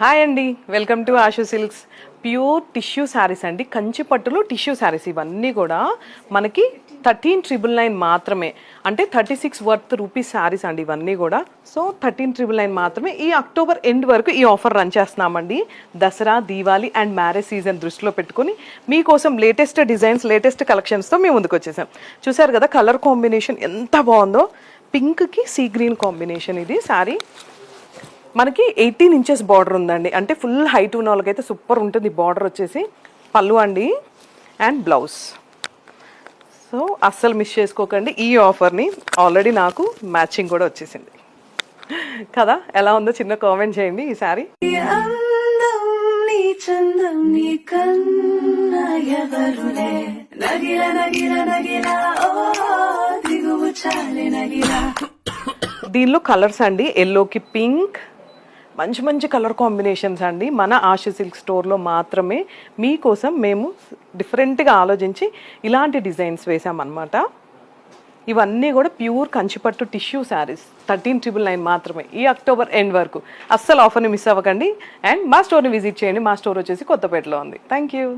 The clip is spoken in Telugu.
హాయ్ అండి, welcome to Ashu silks. Pure tissue saris అండి, కంచి పట్టులో టిష్యూ శారీస్. ఇవన్నీ కూడా మనకి 13,999 మాత్రమే, అంటే 36 వర్త్ రూపీస్ శారీస్ అండి ఇవన్నీ కూడా. సో 13,999 మాత్రమే. ఈ అక్టోబర్ ఎండ్ వరకు ఈ ఆఫర్ రన్ చేస్తున్నామండి. Dasara, Diwali and marriage season దృష్టిలో పెట్టుకుని మీకోసం లేటెస్ట్ డిజైన్స్, లేటెస్ట్ కలెక్షన్స్తో మేము ముందుకు వచ్చేసాం. చూసారు కదా కలర్ కాంబినేషన్ ఎంత బాగుందో. పింక్కి సీ గ్రీన్ కాంబినేషన్. ఇది శారీ మనకి 18 ఇంచెస్ బార్డర్ ఉందండి, అంటే ఫుల్ హైట్ ఉన్న వాళ్ళకైతే సూపర్ ఉంటుంది. బార్డర్ వచ్చేసి పళ్ళు అండి అండ్ బ్లౌజ్. సో అస్సలు మిస్ చేసుకోకండి ఈ ఆఫర్ని. ఆల్రెడీ నాకు మ్యాచింగ్ కూడా వచ్చేసింది కదా. ఎలా ఉందో చిన్న కామెంట్ చేయండి. ఈ శారీ దీనిలో కలర్స్ అండి, ఎల్లోకి పింక్, మంచి మంచి కలర్ కాంబినేషన్స్ అండి. మన ఆషు సిల్క్ స్టోర్లో మాత్రమే మీకోసం మేము డిఫరెంట్గా ఆలోచించి ఇలాంటి డిజైన్స్ వేసామన్నమాట. ఇవన్నీ కూడా ప్యూర్ కంచిపట్టు టిష్యూ శారీస్. 13,999 మాత్రమే ఈ అక్టోబర్ ఎండ్ వరకు. అస్సలు ఆఫర్ని మిస్ అవ్వకండి. అండ్ మా స్టోర్ని విజిట్ చేయండి. మా స్టోర్ వచ్చేసి కొత్తపేటలో ఉంది. Thank you.